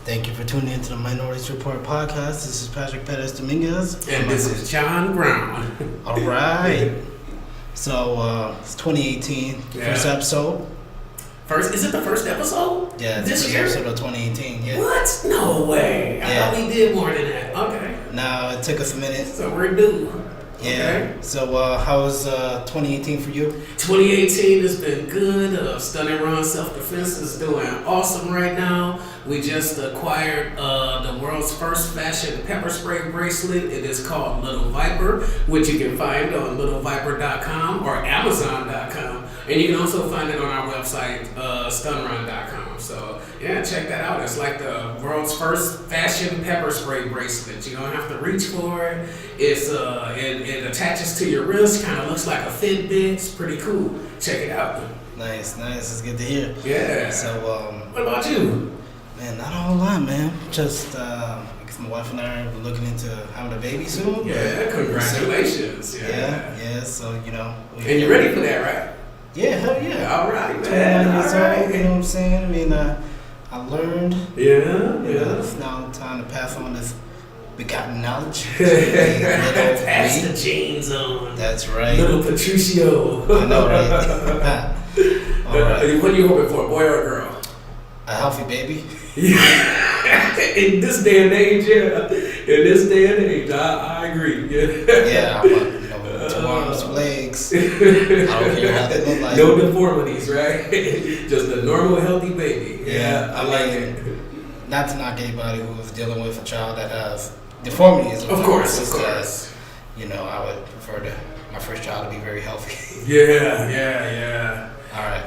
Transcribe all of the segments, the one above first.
Thank you for tuning into the Minorities Report podcast. This is Patrick Perez Dominguez. And this is John Brown. All right. So, it's 2018, first episode. Is it the first episode? Yeah, it's this the year? first episode of 2018. Yeah. What? No way. I thought we did more than that. Okay. Now, it took us a minute. So we're due. Yeah. Okay. So, how was 2018 for you? 2018 has been good. Stunning Run Self-Defense is doing awesome right now. We just acquired the world's first fashion pepper spray bracelet. It is called Little Viper, which you can find on littleviper.com or amazon.com. And you can also find it on our website, stunrun.com. So, yeah, check that out. It's like the world's first fashion pepper spray bracelet. You don't have to reach for it. It's it attaches to your wrist, kind of looks like a Fitbit. It's pretty cool. Check it out. Nice. It's good to hear. Yeah. So, what about you? Man, not a whole lot, man. Just, I guess my wife and I are looking into having a baby soon. Yeah, congratulations. Yeah, so, you know. And you're ready for that, right? Yeah, hell yeah. All right, 21 man. years old, you know what I'm saying? I mean, I learned. Yeah. It's now time to pass on this begotten knowledge. Pass the genes on. That's right. Little Patricio. I know, right? All right. What are you hoping for, boy or girl? A healthy baby. In this day and age, yeah. In this day and age, I agree. Yeah, I want, 2 arms, 2 legs. I don't care how they look like. No deformities, right? Just a normal, healthy baby. Yeah, I like it. Not to knock anybody who is dealing with a child that has deformities. Of course. You know, I would prefer my first child to be very healthy. Yeah. All right.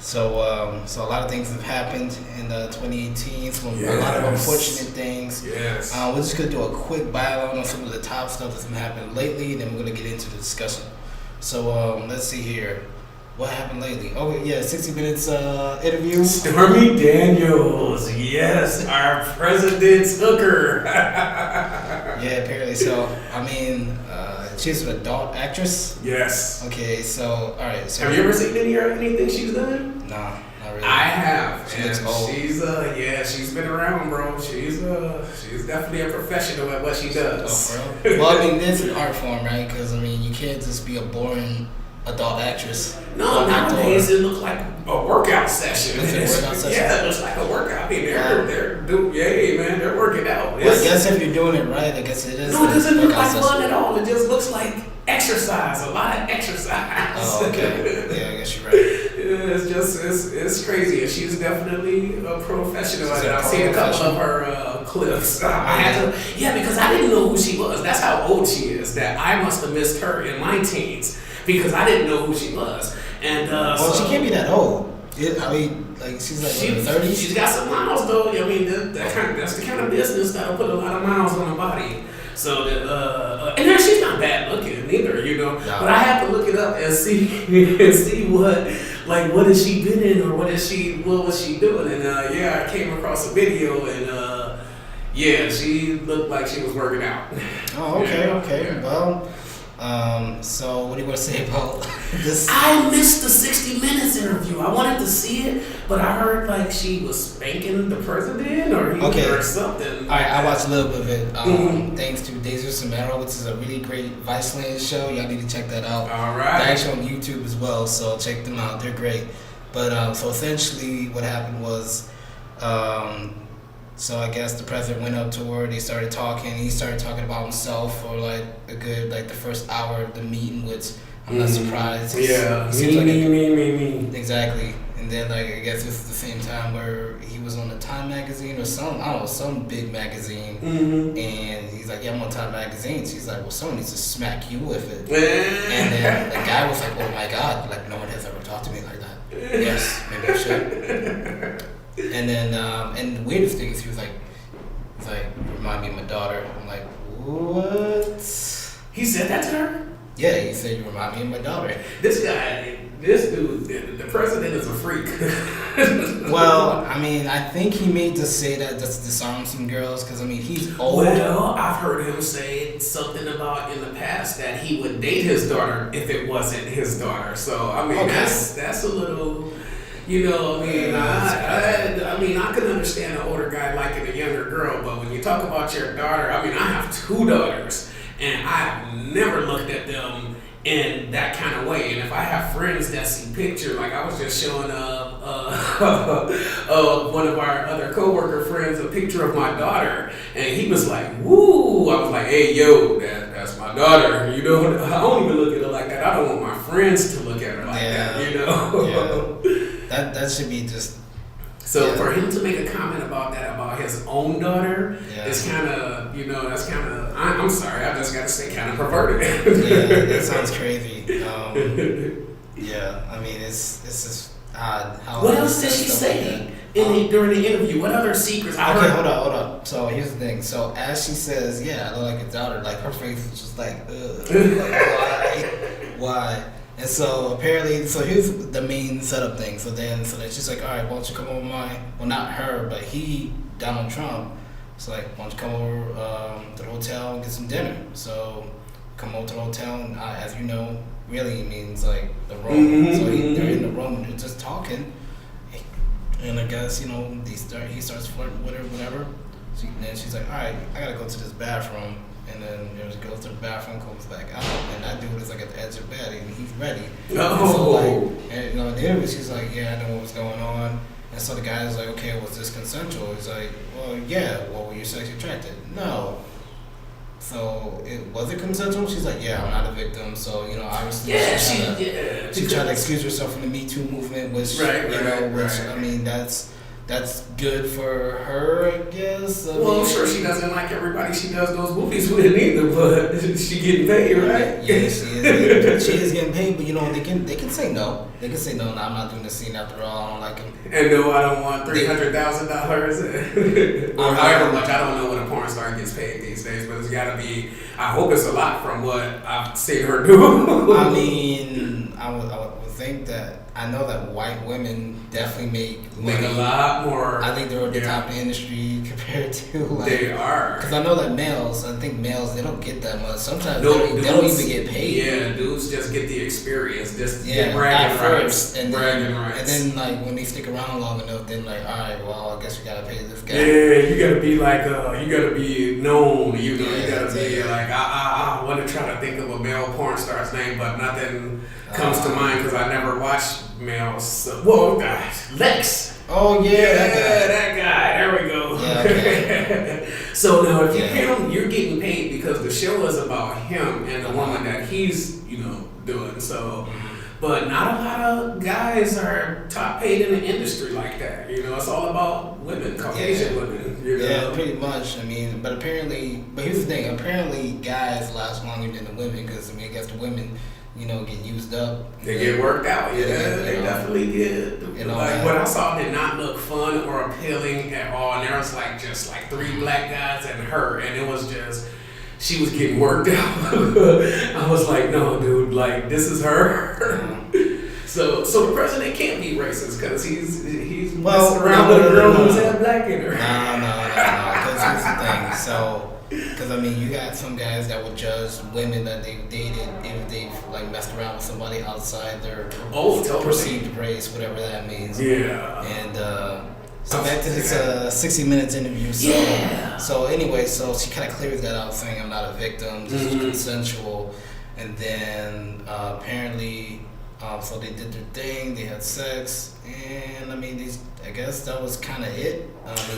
So a lot of things have happened in 2018. A lot of unfortunate things. Yes. We're just gonna do a quick byline on some of the top stuff that's been happening lately, and then we're gonna get into the discussion. So let's see here. What happened lately? Oh yeah, 60 Minutes interview. Stormi Daniels, yes, our president's hooker. Yeah, apparently so. I mean, she's an adult actress. Yes. Okay, so all right. So have you ever seen anything she's done? Nah, not really. I have. She looks old. She's been around, bro. She's definitely a professional at what she does. Oh, bro. Well, I mean, it's an art form, right? Because I mean, you can't just be a boring adult actress. No, nowadays it looks like a workout session. Yeah, it looks like a workout. I mean, they're working out. Well, I guess if you're doing it right, I guess it is. No, it doesn't look like fun at all. It just looks like exercise, a lot of exercise. Oh, okay. Yeah, I guess you're right. Yeah, it's crazy. And she's definitely a professional. I've seen a couple of her clips. I had to, because I didn't know who she was. That's how old she is. That I must have missed her in my teens. Because I didn't know who she was, and well, she can't be that old. I mean, like she's like in her 30s. She's got some miles though. I mean, that's the kind of business that'll put a lot of miles on her body. So and then she's not bad looking either, you know. No. But I have to look it up and see what has she been in or what was she doing? And I came across a video and she looked like she was working out. Oh, okay. Yeah. Well. So what do you want to say about this? I missed the 60 Minutes interview. I wanted to see it, but I heard like she was spanking the president or something. All right, I watched a little bit of it. Thanks to Deja Samaro, which is a really great Viceland show. Y'all need to check that out. All right. They're actually on YouTube as well, so check them out. They're great. But so essentially, what happened was. So I guess the president went up to her, they started talking, he started talking about himself for like a good, like the first hour of the meeting, which I'm not surprised. Yeah, me. Exactly. And then like, I guess this is the same time where he was on the Time magazine or some big magazine. And he's like, yeah, I'm on Time magazine. She's like, well, someone needs to smack you with it. And then the guy was like, oh my God, like no one has ever talked to me like that. Yes, maybe I should. And then, and the weirdest thing is he was like, you remind me of my daughter. I'm like, what? He said that to her? Yeah, he said, you remind me of my daughter. This dude, the president is a freak. Well, I mean, I think he may just say that just to disarm some girls, because, I mean, he's old. Well, I've heard him say something about in the past that he would date his daughter if it wasn't his daughter. So, I mean, that's a little... You know, I mean, I mean, I can understand an older guy liking a younger girl, but when you talk about your daughter, I mean, I have 2 daughters, and I've never looked at them in that kind of way. And if I have friends that see pictures, like I was just showing one of our other coworker friends a picture of my daughter, and he was like, "Woo!" I was like, "Hey, yo, that's my daughter." You know, I don't even look at her like that. I don't want my friends to look at her like that. You know, that should be just. So for him to make a comment about that, about his own daughter, is kind of, you know, that's kind of, I'm sorry, I just got to say kind of perverted. Yeah, that sounds crazy. Yeah, I mean, it's just odd. What else did she say during the interview? What other secrets? Okay, hold up. So here's the thing. So as she says, I look like a daughter, like her face is just like, ugh. Like, why? And so apparently, so here's the main setup thing. So then she's like, all right, why don't you come over well, not her, but Donald Trump, it's like, why don't you come over to the hotel and get some dinner? So come over to the hotel, and as you know, really means like the room. So they're in the room and they're just talking. And I guess, you know, he starts flirting with her, whatever. So then she's like, all right, I gotta go to this bathroom. And then she goes to the bathroom, comes back out, and that dude is like at the edge of the bed, and he's ready. Oh. And so like, and, you know, at the end, she's like, I know what was going on. And so the guy's like, okay, was this consensual? He's like, well, yeah. Well, were you sexually attracted? No. So was it consensual? She's like, I'm not a victim. So, you know, obviously she tried to excuse herself from the Me Too movement, which I mean, that's good for her, I guess. I'm sure she doesn't like everybody she does those movies with either, but she getting paid, right? Yeah, she is getting paid, but you know, they can say no. They can say no, I'm not doing the scene after all, I don't like him. And no, I don't want $300,000 or however much. I don't know what a porn star gets paid these days, but it's gotta be, I hope it's a lot from what I've seen her do. I mean, I would think that, I know that white women definitely make a lot more. I think they're at the top of the industry compared to like. They are. Because I know that males, they don't get that much. Sometimes they don't even get paid. Yeah, dudes just get the experience, just get bragging rights. And then like when they stick around long enough, then like, all right, well, I guess we gotta pay this guy. Yeah, you gotta be like, you gotta be known. You know, you gotta be like, I want to try to think of a male porn star's name, but nothing comes to mind because I never watched males. So, Lex. Oh yeah, that guy. There we go. Yeah, okay. So now, if you him, you're getting paid because the show is about him and the woman that he's, you know, doing. So, but not a lot of guys are top paid in the industry like that. You know, it's all about women, Caucasian women. You know? Yeah, pretty much. I mean, but here's the thing. Apparently, guys last longer than the women because I guess the women, you know, get used up. They get worked out. Yeah, they definitely did. You know, like what I saw did not look fun or appealing at all. And there was just 3 black guys and her, and it was just, she was getting worked out. I was like, no, dude, like this is her. So the president can't be racist because he's messing around with a girl who's had black in her. No. Because here's the thing. So. Because I mean, you got some guys that would judge women that they've dated if they've like messed around with somebody outside their perceived race, whatever that means. Yeah. And so back to this 60 Minutes interview. So anyway, so she kind of clears that out, saying I'm not a victim. This is consensual. And then apparently, so they did their thing. They had sex, and I mean, I guess that was kind of it.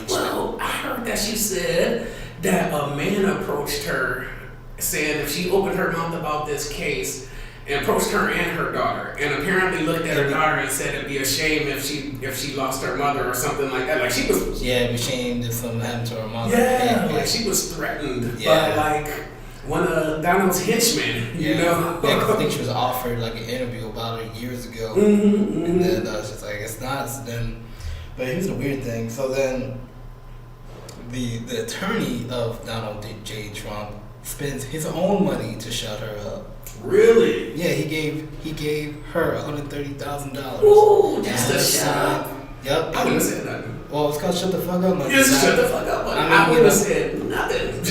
Well, I heard that she said that a man approached her saying if she opened her mouth about this case, and approached her and her daughter, and apparently looked at her daughter and said it'd be a shame if she lost her mother or something like that. Like she was be ashamed if something happened to her mother. Yeah, like she was threatened by like one of Donald's henchmen. You know, because I think she was offered like an interview about it years ago, and then she's like, it's not. So then, but here's the weird thing. So then. The attorney of Donald J. Trump spends his own money to shut her up. Really? Yeah, he gave her $130,000. Ooh, just to shut up. Yep. I wouldn't have said nothing. Well, it's called shut the fuck up money. Just shut the fuck up money. I wouldn't have said nothing.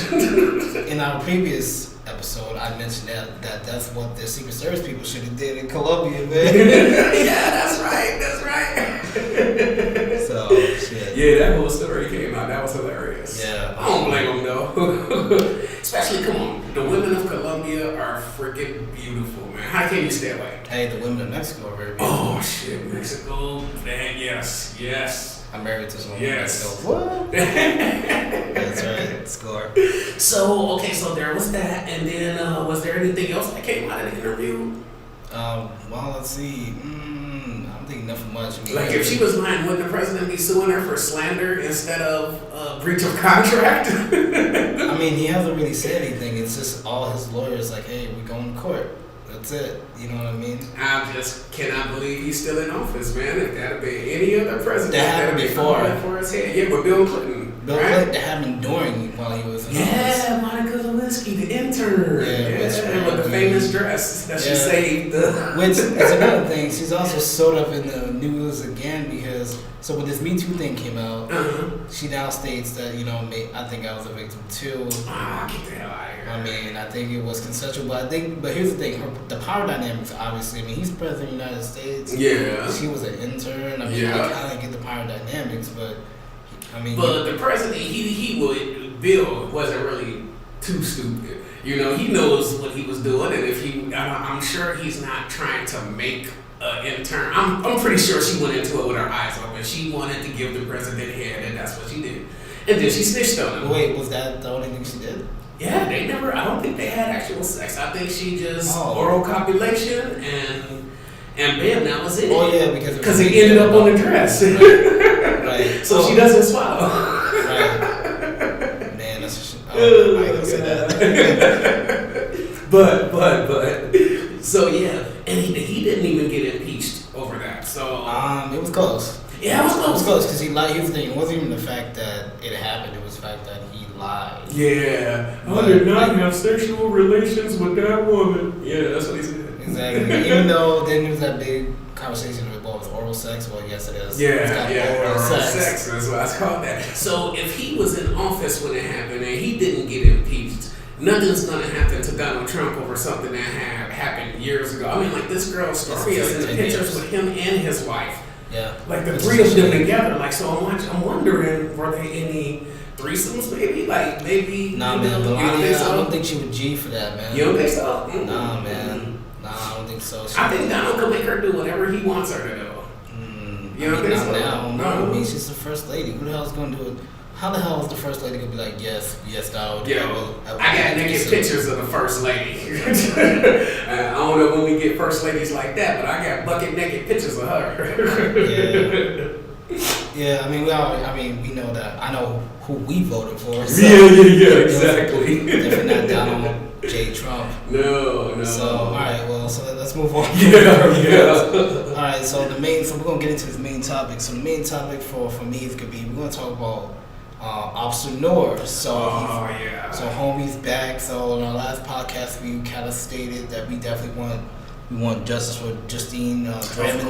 In our previous episode, I mentioned that's what the Secret Service people should have did in Colombia, man. Yeah, that's right. So shit. Yeah, that whole story came out. That was hilarious. Yeah. I don't blame them though. Especially, come on, the women of Colombia are freaking beautiful, man. How can you stay away? Hey, the women of Mexico are very beautiful. Oh shit, Mexico. Man, yes. I'm married to someone Yes. from Mexico. What? That's right. Score. So there was that, and then was there anything else that came out of the interview? Well, let's see. I don't think nothing much. I mean, Like, if she was lying, wouldn't the president be suing her for slander instead of breach of contract? I mean, he hasn't really said anything. It's just all his lawyers like, hey, we're going to court. That's it. You know what I mean? I just cannot believe he's still in office, man. If that'd be any other president, That happened that'd be before. falling for his head. Yeah, but Bill Clinton. Bill right? Clinton, that happened during while he was in office. Yeah, Monica Lewinsky, the intern. Yeah, with the famous dress that she saved. Which is another thing. She's also sort of in the news again because so when this Me Too thing came out, she now states that I think I was a victim too. Get the hell out of here. I mean, I think it was consensual, but here's the thing: the power dynamics. Obviously, I mean, he's president of the United States. Yeah. She was an intern. I mean, I kind of get the power dynamics, but But the president, Bill wasn't really too stupid. He knows what he was doing, and I'm sure he's not trying to make an intern. I'm pretty sure she went into it with her eyes open. She wanted to give the president head, and that's what she did. And then she snitched on him. Wait, was that the only thing she did? Yeah, I don't think they had actual sex. I think she just oral copulation and bam, that was it. Oh yeah, because it ended up on the dress. Right. So she doesn't swallow. Right. Man, that's I ain't gonna say that. but so yeah, and he didn't even get impeached over that. So it was close. Yeah, it was close. It was close because he lied. Here's the thing: it wasn't even the fact that it happened; it was the fact that he lied. Yeah, I did not have sexual relations with that woman. Yeah, that's what he said. Exactly. Even though then there was that big conversation about oral sex. Well, yes, it is. Oral sex. That's why it's called that. So if he was in office when it happened and he didn't get impeached, nothing's gonna happen to Donald Trump over something that had happened years ago. I mean, like this girl Stormi is in the pictures with him and his wife. Yeah. Like the three of them together. Like so, I'm wondering, were there any threesomes? Maybe, like maybe. Nah, man. You don't think so? I don't think she would G for that, man. You don't think so? Mm-hmm. Nah, man. Nah, I don't think so. I think Donald can make her do whatever he wants her to do. You don't think so? Now. No, I mean she's the first lady. Who the hell is gonna do it? How the hell is the first lady gonna be like, yes, Donald? Yeah, I got naked pictures of the first lady. I don't know when we get first ladies like that, but I got bucket naked pictures of her. Yeah, I mean we know that. I know who we voted for. So yeah, exactly. Definitely not Donald J. Trump. No. So all right, well, so let's move on. Yeah. All right, so we're gonna get into this main topic. So the main topic for me is gonna be we're gonna talk about Officer Noor. So homie's back. So in our last podcast, we kind of stated that we definitely want justice for Justine Dramond. Of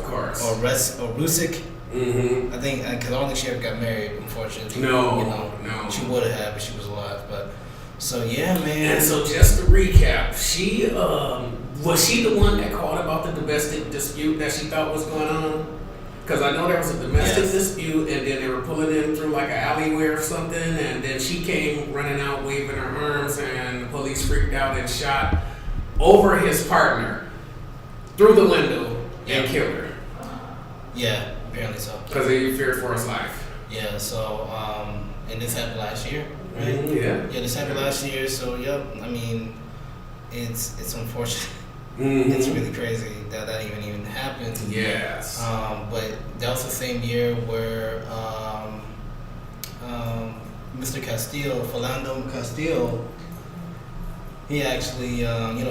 course. Or Rusick. Mm-hmm. I think because I don't think she ever got married, unfortunately. No. She would have, but she was alive. But so yeah, man. And so just to recap, she was she the one that called about the domestic dispute that she thought was going on? Because I know there was a domestic dispute, and then they were pulling in through like an alleyway or something, and then she came running out waving her arms, and the police freaked out and shot over his partner through the window and killed her. Yeah, apparently so. Because he feared for his life. Yeah, so and this happened last year, right? Mm-hmm, yeah, this happened last year. So I mean, it's unfortunate. Mm-hmm. It's really crazy that even happened. Yes. But that was the same year where Mr. Philando Castillo, he actually,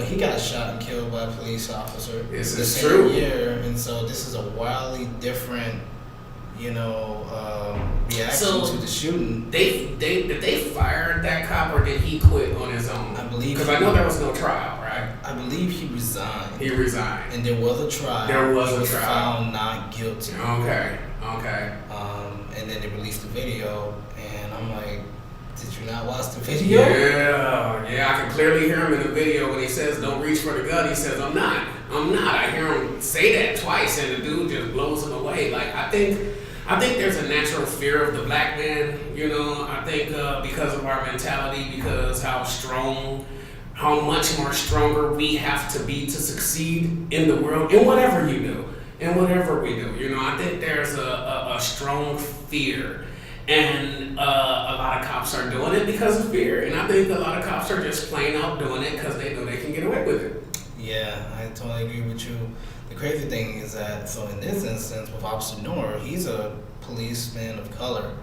he got shot and killed by a police officer. This the is same true. year, and so this is a wildly different, reaction to the shooting. Did they fire that cop or did he quit on his own? I believe because I know there was no trial, right? I believe he resigned. He resigned, and there was a trial. There was he a was trial. Found not guilty. Okay. And then they released the video, and I'm like, did you not watch the video? Yeah, I can clearly hear him in the video when he says, "Don't reach for the gun." He says, "I'm not I'm not. I hear him say that twice, and the dude just blows him away. Like I think there's a natural fear of the black man. You know, I think because of our mentality, because how much more stronger we have to be to succeed in the world, in whatever you do, in whatever we do. You know, I think there's a strong fear. And a lot of cops are doing it because of fear. And I think a lot of cops are just plain out doing it because they know they can get away with it. Yeah, I totally agree with you. The crazy thing is that, so in this instance with Officer Noor, he's a policeman of color.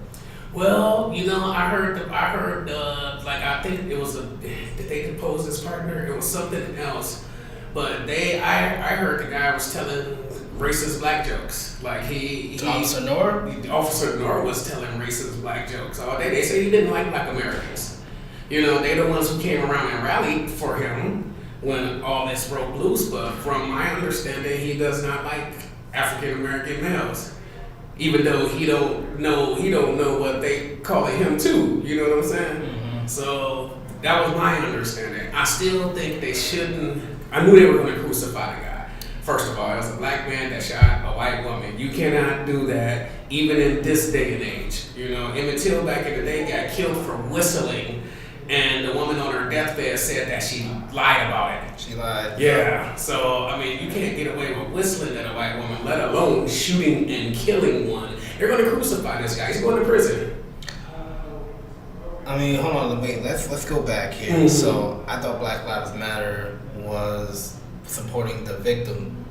Well, you know, I heard, like, I think it was did they depose his partner? It was something else. But I heard the guy was telling racist black jokes. Like Officer Noor? Officer Noor was telling racist black jokes all day. They say he didn't like black Americans. You know, they're the ones who came around and rallied for him when all this broke loose. But from my understanding, he does not like African American males. Even though he don't know what they calling him too. You know what I'm saying? Mm-hmm. So that was my understanding. I still think they shouldn't. I knew they were going to crucify the guy. First of all, it was a black man that shot a white woman. You cannot do that, even in this day and age. You know, Emmett Till back in the day got killed for whistling, and the woman on her deathbed said that she lied about it. She lied. Yeah. So, I mean, you can't get away with whistling at a white woman, let alone shooting and killing one. They're going to crucify this guy. He's going to prison. I mean, hold on, wait. Let's go back here. Mm-hmm. So, I thought Black Lives Matter was supporting the victim.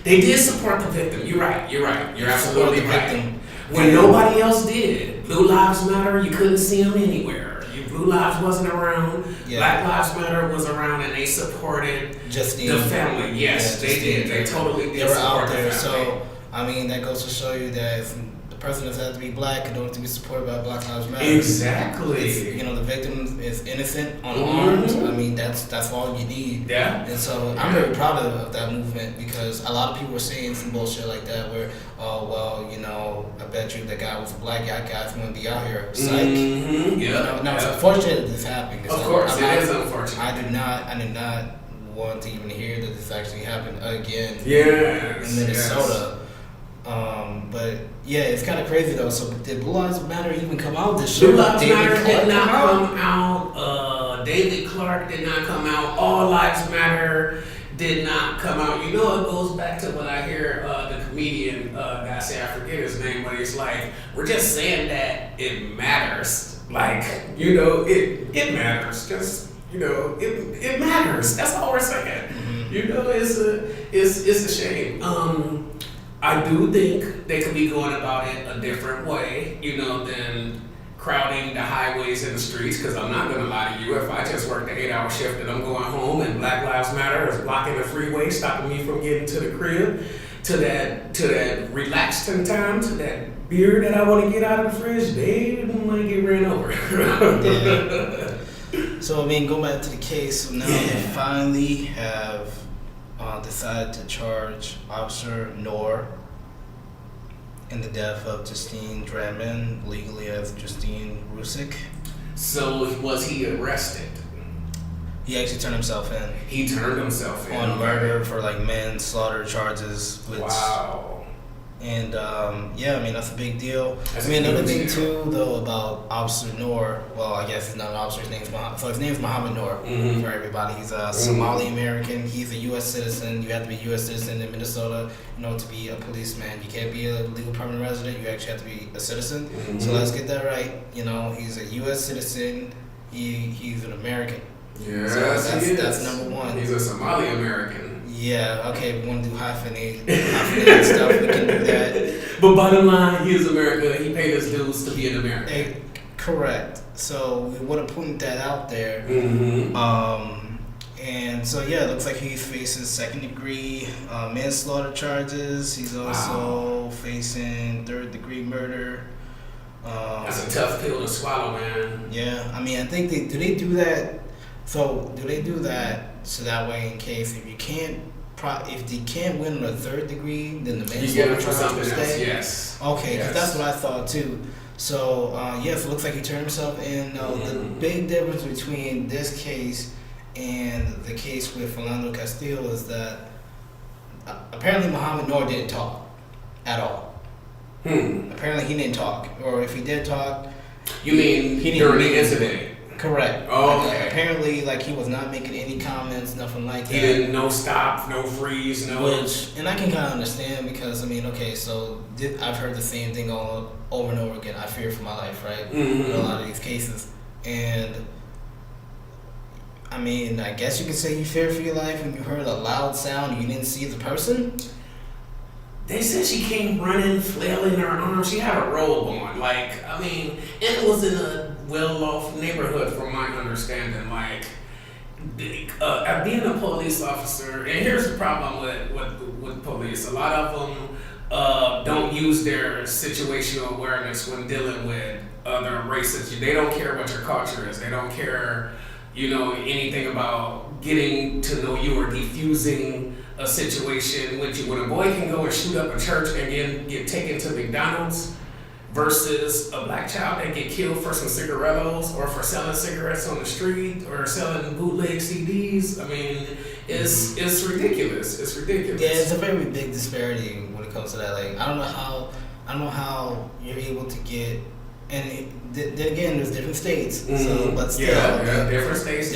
They did support the victim. You're right. You're absolutely right. When nobody else did. Blue Lives Matter, you couldn't see them anywhere. Blue Lives wasn't around. Yeah. Black Lives Matter was around, and they supported Justine, the family. Yes, they did. They totally did. They were out there. So, I mean, that goes to show you that if the person doesn't have to be black in order to be supported by Black Lives Matter. Exactly. You know, the victim is innocent, unarmed. Mm-hmm. I mean, that's all you need. Yeah. And so I'm very proud of that movement, because a lot of people were saying some bullshit like that where, oh, well, you know, I bet you the guy was a black guy's going to be out here. Psych. Mm-hmm. Yeah. No, it's unfortunate that this happened. Of course, it is unfortunate. I did not want to even hear that this actually happened again. Yes. In Minnesota. But yeah, it's kind of crazy though. So did Blue Lives Matter even come out this year? Blue Lives Matter did not come out. David Clark did not come out. All Lives Matter did not come out. You know, it goes back to what I hear the comedian guy say. I forget his name, but he's like, we're just saying that it matters. Like, you know, it matters. Just, you know, it matters. That's all we're saying. Mm-hmm. You know, it's a shame. I do think they could be going about it a different way, you know, than crowding the highways and the streets, because I'm not going to lie to you. If I just worked an 8-hour shift and I'm going home and Black Lives Matter is blocking the freeway, stopping me from getting to the crib, to that relaxing time, to that beer that I want to get out of the fridge, they might get ran over. Yeah. So, I mean, go back to the case. So now they finally have decided to charge Officer Noor in the death of Justine Dramond, legally as Justine Rusick. So was he arrested? He actually turned himself in. He turned himself in. On murder for like manslaughter charges. Which, wow. And yeah, I mean, that's a big deal. I mean, another thing too, though, about Officer Noor, well, I guess he's not an officer, his name's Mohammed. So his name's Mohammed Noor, mm-hmm. for everybody. He's a Somali American. He's a U.S. citizen. You have to be a U.S. citizen in Minnesota in order to be a policeman. You can't be a legal permanent resident. You actually have to be a citizen. Mm-hmm. So let's get that right. You know, he's a U.S. citizen. He's an American. Yeah, so that's number one. He's a Somali American. Yeah, okay, we want to do hyphenated stuff, we can do that. But bottom line, he is America. He paid his dues to be an American. Correct. So we want to point that out there. Mm-hmm. And so, yeah, it looks like he faces second-degree manslaughter charges. He's also facing third-degree murder. That's a tough pill to swallow, man. Yeah, I mean, I think do they do that? So do they do that so that way, in case if you can't, if you can't win on a third degree, then the manslaughter charge will stay? Yes. Okay, because that's what I thought too. So yes, it looks like he turned himself in. The big difference between this case and the case with Philando Castile is that apparently Muhammad Noor didn't talk at all. Apparently he didn't talk, or if he did talk, you mean he during the incident? Correct. Oh, okay. Apparently, like, he was not making any comments, nothing like that. He didn't, no stop, no freeze, no. And I can kind of understand because, I mean, okay, so I've heard the same thing all over and over again. I fear for my life, right? In a lot of these cases. And, I mean, I guess you could say you fear for your life when you heard a loud sound and you didn't see the person. They said she came running, flailing her arms. She had a robe on. Like, I mean, and it was in a well-off neighborhood from my understanding. Like, being a police officer, and here's the problem with police. A lot of them don't use their situational awareness when dealing with other races. They don't care what your culture is. They don't care, anything about getting to know you or defusing a situation when a boy can go and shoot up a church and get taken to McDonald's versus a black child that get killed for some cigarettos or for selling cigarettes on the street or selling bootleg CDs. I mean, it's ridiculous. It's ridiculous. Yeah, it's a very big disparity when it comes to that. Like, I don't know how you're able to get, and then again, there's different states. So, but still, different states.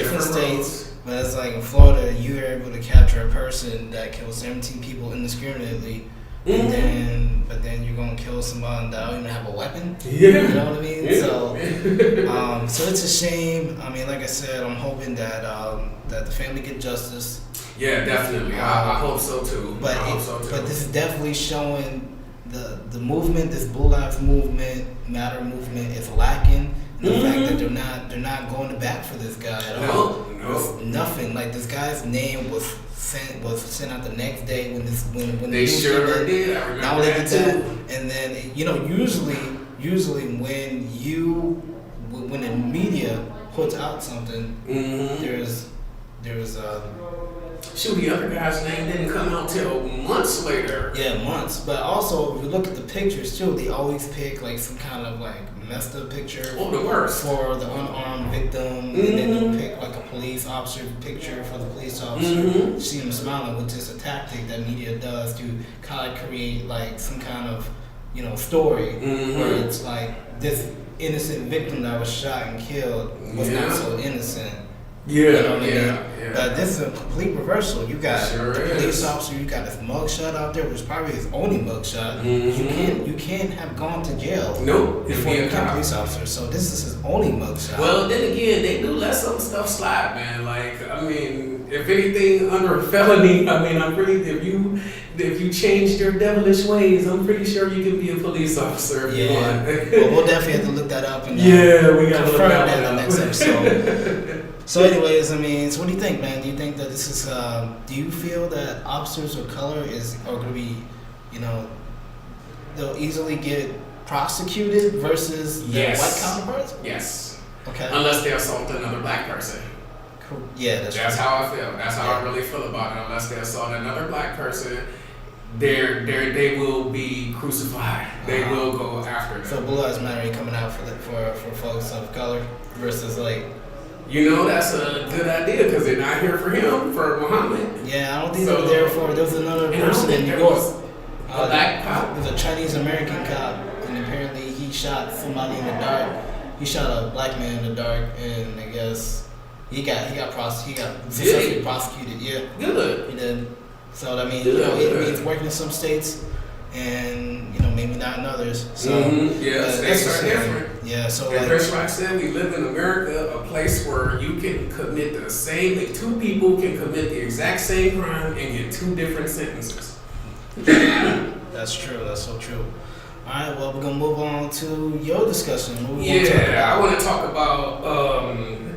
But it's like in Florida, you are able to capture a person that killed 17 people indiscriminately, but then you're gonna kill somebody that don't even have a weapon. Yeah. You know what I mean? Yeah. So it's a shame. I mean, like I said, I'm hoping that the family get justice. Yeah, definitely. I hope so too. But this is definitely showing the movement, this Blue Lives Matter movement is lacking. The fact that they're not going to bat for this guy at all. No. Nothing. Like, this guy's name was sent out the next day when they sure did. I remember that too. And then usually when the media puts out something, there's shoot, the other guy's name didn't come out till months later. Yeah, months. But also, if you look at the pictures too, they always pick like some kind of like messed up picture. Oh, the worst. For the unarmed victim, and then they'll pick like a police officer picture for the police officer. See him smiling, which is a tactic that media does to kind of create like some kind of story where it's like this innocent victim that was shot and killed was not so innocent. Yeah, you know what I mean? Yeah. But this is a complete reversal. You got the police officer, you got his mugshot out there, which is probably his only mugshot. You can't have gone to jail before you become a police officer. So this is his only mugshot. Well, then again, they do let some stuff slide, man. Like, I mean, if anything under a felony, I mean, if you changed your devilish ways, I'm pretty sure you can be a police officer if you want. Well, we'll definitely have to look that up and we gotta confirm that in the next episode. So anyways, I mean, so what do you think, man? Do you think that this is, do you feel that officers of color are going to be, they'll easily get prosecuted versus their white counterparts? Yes. Okay. Unless they assault another black person. Cool. Yeah, that's how I feel. That's how I really feel about it. Unless they assault another black person, they will be crucified. They will go after them. So Blue Lives Matter ain't coming out for folks of color versus like. That's a good idea because they're not here for him, for Muhammad. Yeah, I don't think they were there for. There was another person in New York. A black cop. There's a Chinese American cop, and apparently he shot somebody in the dark. He shot a black man in the dark, and I guess he got successfully prosecuted. Yeah, good. He did. So I mean, it means working in some states, and maybe not in others. So states are different. Yeah, so like Chris Rock said, we live in America, a place where you can commit two people can commit the exact same crime and get two different sentences. That's true. That's so true. All right, well, we're gonna move on to your discussion. I want to talk about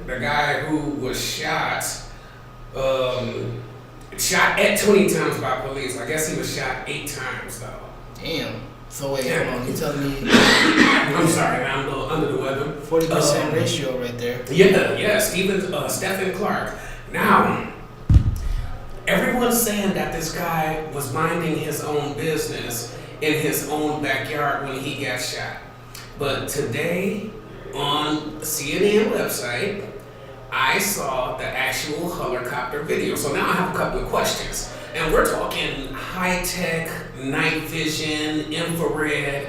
the guy who was shot at 20 times by police. I guess he was shot 8 times though. Damn. So wait, hold on. You telling me? I'm sorry, man. I'm a little under the weather. 40% ratio right there. Yeah. Stephon Clark. Now, everyone's saying that this guy was minding his own business in his own backyard when he got shot. But today, on CNN website, I saw the actual helicopter video. So now I have a couple of questions. And we're talking high-tech, night vision, infrared.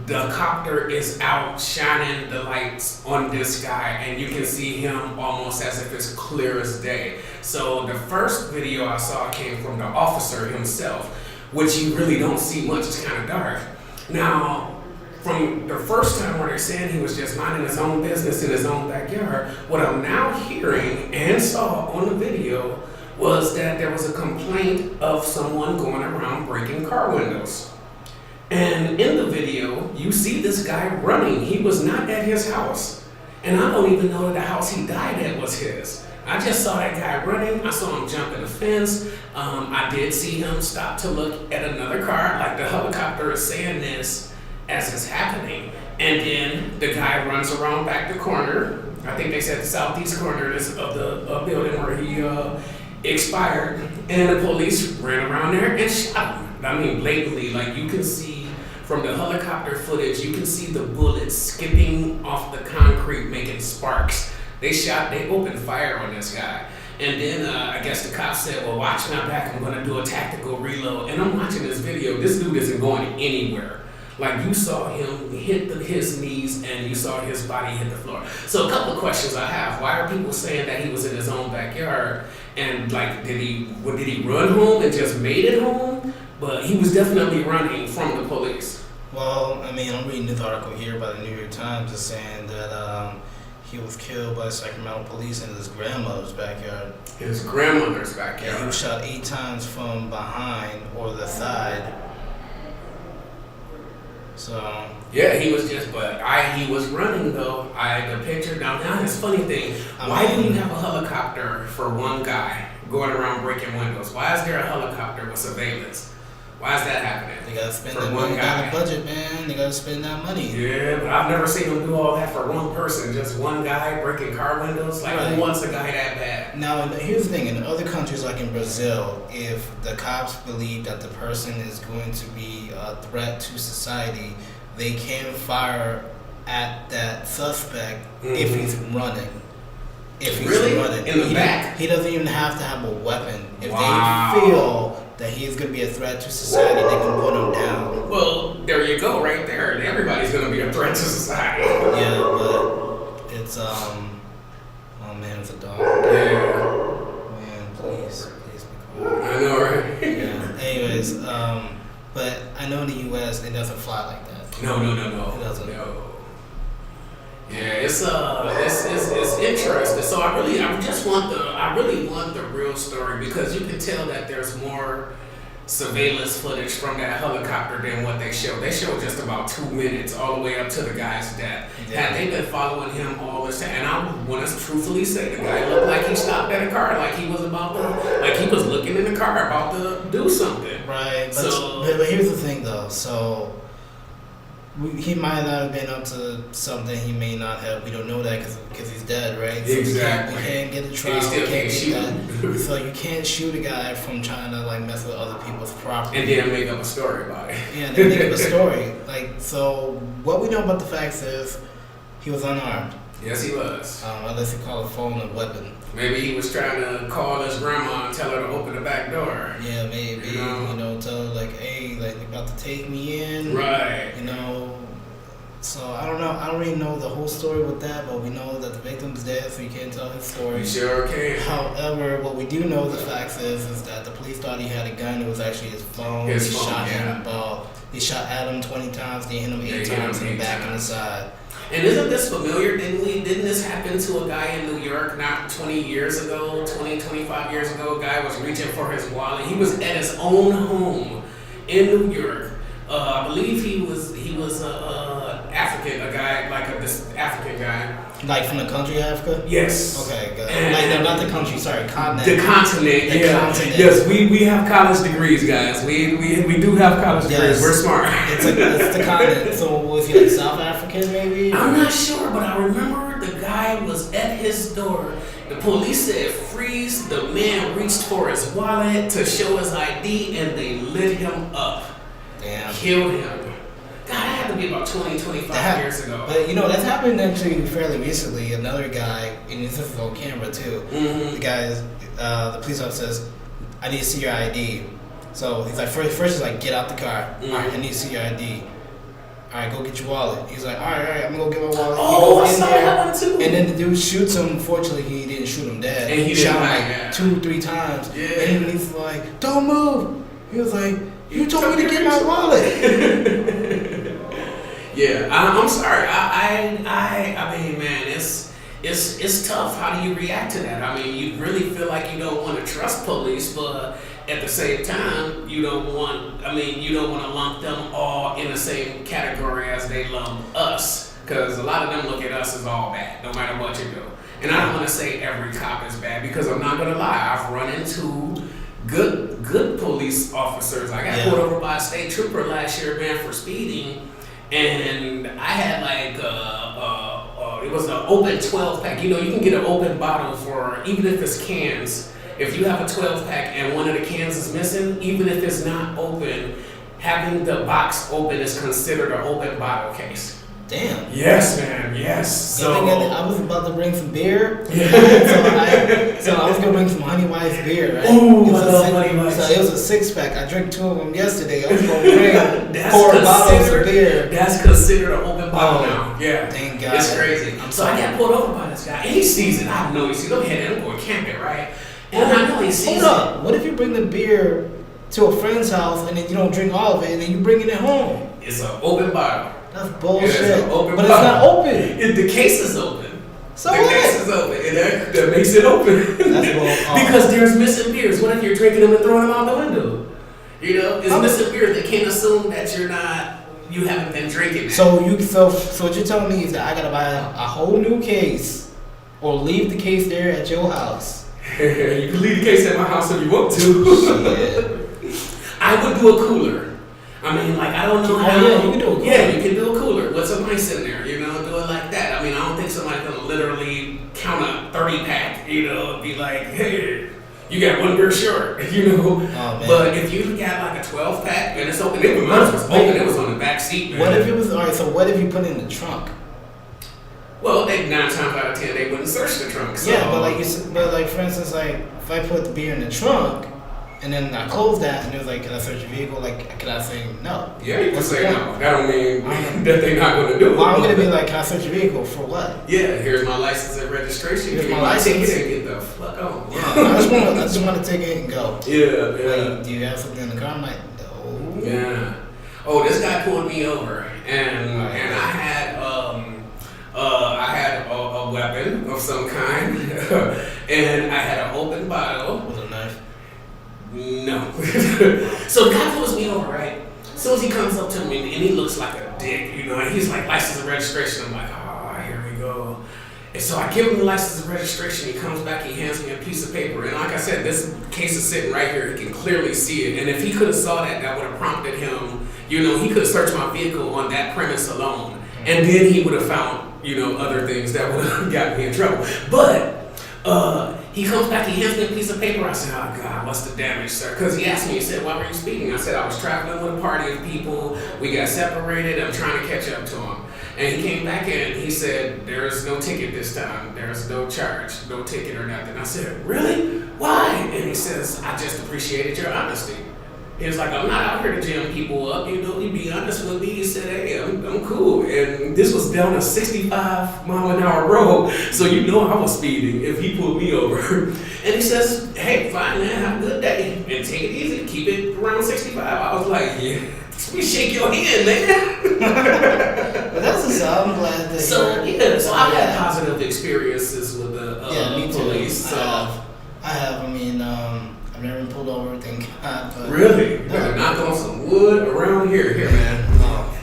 The copter is out shining the lights on this guy, and you can see him almost as if it's clear as day. So the first video I saw came from the officer himself, which you really don't see much. It's kind of dark. Now, from the first time where they're saying he was just minding his own business in his own backyard, what I'm now hearing and saw on the video was that there was a complaint of someone going around breaking car windows. And in the video, you see this guy running. He was not at his house. And I don't even know that the house he died at was his. I just saw that guy running. I saw him jump in the fence. I did see him stop to look at another car. Like the helicopter is saying this as it's happening. And then the guy runs around back the corner. I think they said the southeast corner of the building where he expired. And the police ran around there and shot him. I mean, blatantly, like you can see from the helicopter footage, you can see the bullets skipping off the concrete, making sparks. They opened fire on this guy. And then I guess the cops said, well, watch my back, I'm gonna do a tactical reload. And I'm watching this video, this dude isn't going anywhere. Like you saw him hit his knees and you saw his body hit the floor. So a couple of questions I have. Why are people saying that he was in his own backyard? And like, did he run home and just made it home? But he was definitely running from the police. Well, I mean, I'm reading this article here by the New York Times. It's saying that he was killed by Sacramento police in his grandmother's backyard. His grandmother's backyard. Yeah, he was shot 8 times from behind or the side. So yeah, he was he was running though. The picture now this funny thing. Why do you have a helicopter for one guy going around breaking windows? Why is there a helicopter with surveillance? Why is that happening? They gotta spend that $1 million budget, man. They gotta spend that money. Yeah, but I've never seen them do all that for one person. Just one guy breaking car windows. Like, who wants a guy that bad? Now, here's the thing. In other countries, like in Brazil, if the cops believe that the person is going to be a threat to society, they can fire at that suspect if he's running. If he's running. In the back? He doesn't even have to have a weapon. If they feel that he's going to be a threat to society, they can put him down. Well, there you go, right there. Everybody's going to be a threat to society. Yeah, but it's, oh man, it's a dog. Yeah. Man, please be quiet. I know, right? Yeah. Anyways, but I know in the U.S. it doesn't fly like that. No. It doesn't. No. Yeah, it's interesting. So I really want the real story because you can tell that there's more surveillance footage from that helicopter than what they show. They show just about 2 minutes all the way up to the guy's death. Yeah. Had they been following him all this time, and I want to truthfully say the guy looked like he stopped at a car, like he was looking in the car about to do something. Right. But here's the thing though. So he might not have been up to something. He may not have. We don't know that because he's dead, right? So exactly. We can't get a trial. You can't shoot. So you can't shoot a guy from trying to like mess with other people's property and then make up a story about it. Yeah, they make up a story. Like, so what we know about the facts is he was unarmed. Yes, he was. Unless he called a phone a weapon. Maybe he was trying to call his grandma and tell her to open the back door. Yeah, maybe. You know, tell her like, hey, like they're about to take me in. Right. You know. So I don't know. I don't really know the whole story with that, but we know that the victim's dead, so you can't tell his story. You sure can. However, what we do know the facts is that the police thought he had a gun. It was actually his phone. He shot at him 20 times. They hit him 8 times in the back and the side. And isn't this familiar? Didn't this happen to a guy in New York not 20 years ago, 25 years ago? A guy was reaching for his wallet. He was at his own home in New York. I believe he was African, a guy, like this African guy. Like from the country Africa? Yes. Okay, good. Like, not the country, sorry, continent. The continent, Continent. Yes, we have college degrees, guys. We do have college degrees. We're smart. It's the continent. So was he like South African maybe? I'm not sure, but I remember the guy was at his door. The police said freeze. The man reached for his wallet to show his ID and they lit him up. Damn. Killed him. God, that had to be about 25 years ago. But that's happened actually fairly recently. Another guy, and this is on camera too. Mm-hmm. The guy is, the police officer says, I need to see your ID. So he's like, first he's like, get out the car. All right, I need to see your ID. All right, go get your wallet. He's like, all right, I'm gonna go get my wallet. Oh, I saw that one too. And then the dude shoots him. Fortunately, he didn't shoot him dead. And he shot him like 2-3 times. Yeah. And he's like, don't move. He was like, you told me to get my wallet. Yeah, I'm sorry. I mean, man, it's tough. How do you react to that? I mean, you really feel like you don't want to trust police, but at the same time, you don't want to lump them all in the same category as they lump us, because a lot of them look at us as all bad, no matter what you do. And I don't want to say every cop is bad, because I'm not gonna lie. I've run into good police officers. I got pulled over by a state trooper last year, man, for speeding. And I had like it was an open 12 pack. You know, you can get an open bottle for, even if it's cans. If you have a 12 pack and one of the cans is missing, even if it's not open, having the box open is considered an open bottle case. Damn. Yes, man. Yes. So I was about to bring some beer. Yeah. So I was gonna bring some Honey Wise beer. Right? Ooh, I love Honey Wise. So it was a 6-pack. I drank 2 of them yesterday. I was gonna bring 4 bottles of beer. That's considered an open bottle now. Yeah. Thank God. It's crazy. So I got pulled over by this guy, and he sees it. I know he sees it. I'm heading, I'm going camping, right? And I know he sees it. Hold up. What if you bring the beer to a friend's house and then you don't drink all of it and then you bring it at home? It's an open bottle. That's bullshit. It's but it's not open. The case is open. So the what? case is open, and that makes it open. That's because there's missing beers. What if you're drinking them and throwing them out the window? You know, it's missing beer. They can't assume that you haven't been drinking. So what you're telling me is that I gotta buy a whole new case, or leave the case there at your house. You can leave the case at my house if you want to. Shit. I would do a cooler. I mean, like, I don't know how. Yeah, you can do a cooler. Yeah, you can do a cooler with some ice in there, you know, do it like that. I mean, I don't think somebody's gonna literally count a 30-pack, you know, and be like, hey, you got one beer short, you know. Oh, but if you got like a 12-pack and it's open, mine was open, it was on the back seat, man. What if it was, alright, so what if you put it in the trunk? Well, 9 times out of 10, they wouldn't search the trunk. So. Yeah, but like for instance, like if I put the beer in the trunk, and then I close that, and it was like, can I search your vehicle? Like, can I say no? Yeah, you can say no. That don't mean that they're not going to do it. Well, I'm going to be like, can I search your vehicle? For what? Yeah, here's my license and registration. Here's my license. Get the fuck on. Yeah, I just want to take it and go. Yeah. Like, do you have something in the car? I'm like, no. Yeah. Oh, this guy pulled me over, and I had a weapon of some kind, and I had an open bottle. Was it a knife? No. So the guy pulls me over, right? As soon as he comes up to me and he looks like a dick, you know, and he's like, license and registration. I'm like, here we go. And so I give him the license and registration. He comes back, he hands me a piece of paper. And like I said, this case is sitting right here. He can clearly see it. And if he could have saw that, that would have prompted him, you know, he could have searched my vehicle on that premise alone. And then he would have found, you know, other things that would have got me in trouble. But he comes back, he hands me a piece of paper. I said, oh God, what's the damage, sir? Because he asked me, he said, why were you speeding? I said, I was traveling with a party of people. We got separated. I'm trying to catch up to him. And he came back in, he said, there's no ticket this time. There's no charge, no ticket or nothing. I said, really? Why? And he says, I just appreciated your honesty. He was like, I'm not out here to jam people up. You know, you be honest with me. He said, hey, I'm cool. And this was down a 65-mile-an-hour road. So you know I was speeding if he pulled me over. And he says, hey, fine, man, have a good day. And take it easy. Keep it around 65. I was like, yeah. Let me shake your hand, man. But that's a sign. I'm glad that. So I've had positive experiences with the police. So. I have. I mean, I've never been pulled over, thank God. But really? No. Better knock on some wood around here, man.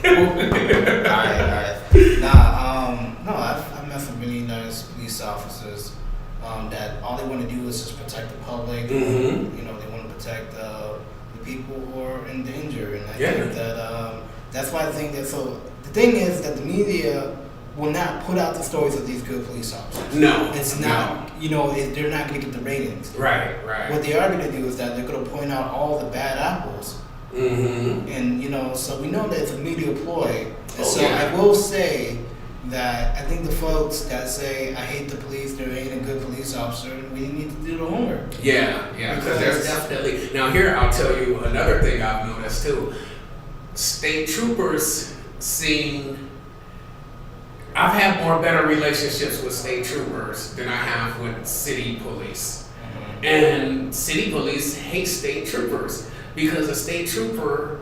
Alright. No, I've met some really nice police officers that all they want to do is just protect the public. Mm-hmm. You know, they want to protect the people who are in danger, and I think that that's why I think that. So the thing is that the media will not put out the stories of these good police officers. No, it's not. You know, they're not going to get the ratings. Right. What they are going to do is that they're going to point out all the bad apples. Mm-hmm. And you know, so we know that it's a media ploy. And I will say that I think the folks that say I hate the police, there ain't a good police officer, we need to do the homework. Yeah, because there's definitely. Now here I'll tell you another thing I've noticed too. State troopers I've had more better relationships with state troopers than I have with city police. Mm-hmm. And city police hate state troopers because a state trooper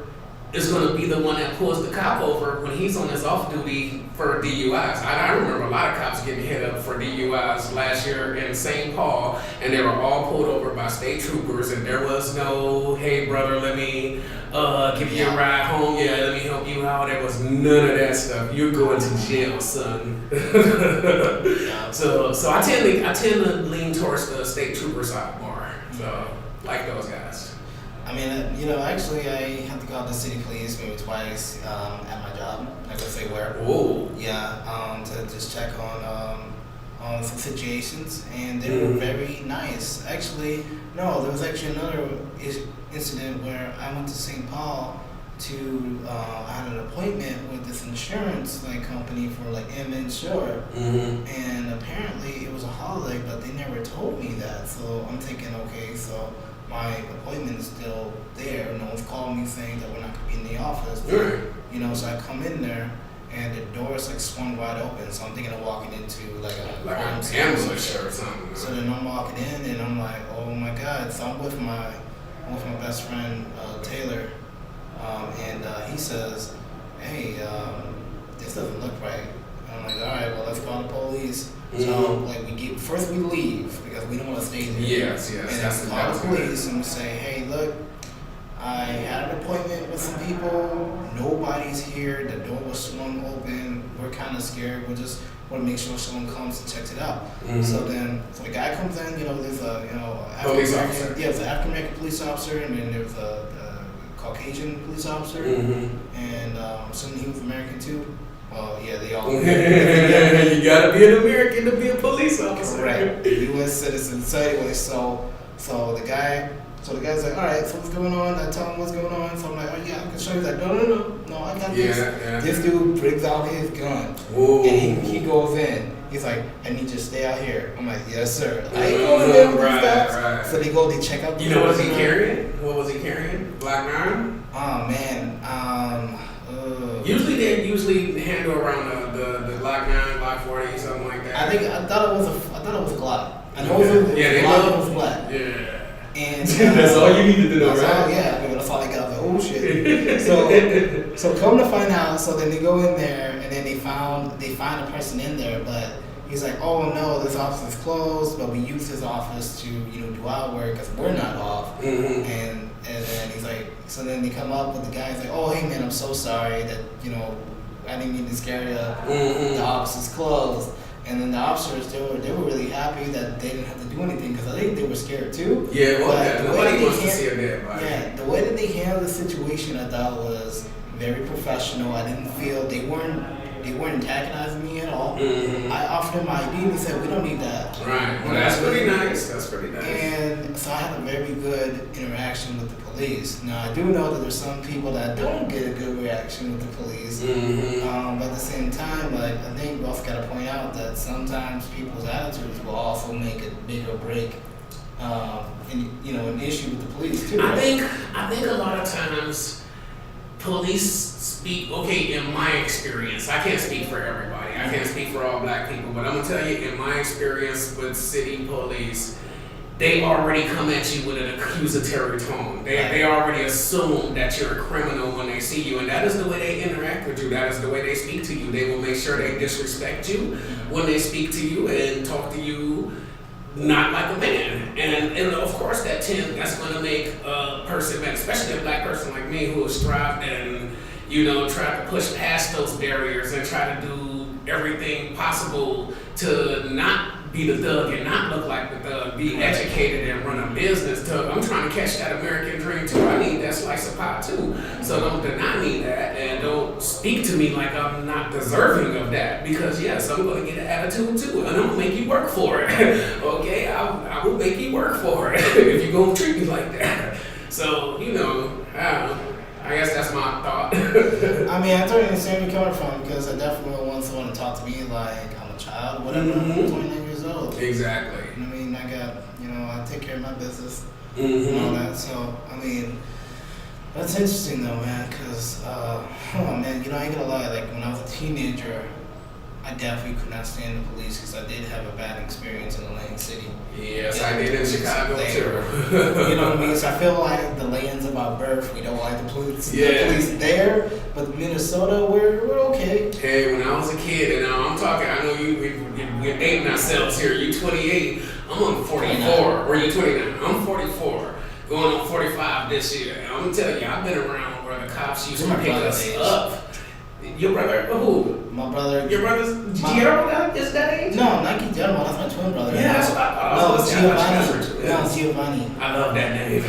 is going to be the one that pulls the cop over when he's on his off duty for DUIs. I remember a lot of cops getting hit up for DUIs last year in St. Paul, and they were all pulled over by state troopers, and there was no, hey brother, let me give you a ride home, yeah, let me help you out. There was none of that stuff. You're going to jail, son. So I tend to lean towards the state trooper side more. So like those guys. I mean, actually, I have to go out to city police maybe twice at my job. I go say where. Whoa. Yeah, to just check on some situations, and they were very nice. Actually, no, there was actually another incident where I went to St. Paul to I had an appointment with this insurance company for M Insure, and apparently it was a holiday, but they never told me that. So I'm thinking, okay, so my appointment is still there. No one's calling me saying that we're not going to be in the office. Right. So I come in there and the door is swung wide open. So I'm thinking of walking into a crime scene ambush or something. So then I'm walking in and I'm like, oh my God. So I'm with my best friend Taylor, and he says, hey, this doesn't look right. And I'm like, all right, well let's call the police. So first we leave because we don't want to stay there. Yes. And then we call the police and we say, hey, look, I had an appointment with some people. Nobody's here. The door was swung open. We're kind of scared. We just want to make sure someone comes and checks it out. So the guy comes in. There's a police officer. Yeah, there's an African American police officer, and then there's a Caucasian police officer, and I'm assuming he was American too. Well, yeah, they all. You gotta be an American to be a police officer. Right, U.S. citizen. So anyway, so the guy's like, all right, so what's going on? I tell him what's going on. So I'm like, oh yeah, I can show you. He's like, no, I got this. Yeah. This dude brings out his gun, Whoa. and he goes in. He's like, I need you to stay out here. I'm like, yes, sir. I ain't going there with these guys. Right. So they check out. What was he carrying? What was he carrying? Black iron? Oh man. Usually they handle around the Glock 9, Glock 40, something like that. I thought it was a Glock. I know it was black. Yeah. And that's all you needed to know, right? That's all I got. I was like, oh shit. So come to find out, so then they go in there and then they find a person in there, but he's like, oh no, this office is closed, but we use his office to do our work because we're not off. And then he's like, so then they come up with the guy. He's like, oh hey man, I'm so sorry that I didn't mean to scare you. The office is closed. And then the officers, they were really happy that they didn't have to do anything because I think they were scared too. Yeah, nobody wants to see a dead body. Yeah, the way that they handled the situation, I thought was very professional. I didn't feel they weren't antagonizing me at all. I offered them my ID and they said, we don't need that. Right. Well, that's pretty nice. And so I had a very good interaction with the police. Now, I do know that there's some people that don't get a good reaction with the police. But at the same time, I think we also got to point out that sometimes people's attitudes will also make a bigger break an issue with the police too. Right? I think a lot of times police speak, okay, in my experience, I can't speak for everybody, I can't speak for all black people, but I'm going to tell you, in my experience with city police, they already come at you with an accusatory tone. They already assume that you're a criminal when they see you, and that is the way they interact with you. That is the way they speak to you. They will make sure they disrespect you when they speak to you and talk to you not like a man. And of course that's going to make a person mad, especially a black person like me who has strived and try to push past those barriers and try to do everything possible to not be the thug and not look like the thug, be educated and run a business. I'm trying to catch that American dream too. I need that slice of pie too. So don't deny me that and don't speak to me like I'm not deserving of that, because yes, I'm going to get an attitude too and I'm going to make you work for it. Okay, I will make you work for it if you're going to treat me like that. So, I I guess that's my thought. I mean, I totally understand where you're coming from because I definitely want someone to talk to me like I'm a child, whatever. I'm 29 years old. Exactly. I mean, I got, I take care of my business Mm-hmm. and all that. So, I mean, that's interesting though, man, because, man, I ain't gonna lie, like when I was a teenager, I definitely could not stand the police because I did have a bad experience in Atlantic City. Yes, I did in Chicago too. You know what I mean? So I feel like the lands of our birth, we don't like the police. Yeah. The police there, but Minnesota, we're okay. Hey, when I was a kid, and I'm talking, I know we're dating ourselves here. You 28, I'm on 44. Or you 29? I'm 44. Going on 45 this year. And I'm gonna tell you, I've been around where the cops used to pick us up. Your brother? Who? My brother. Your brother's Guillermo is that age? No, not Guillermo. That's my twin brother. Yeah, that's what I thought. No, it's Giovanni. No, it's Giovanni. I love that name.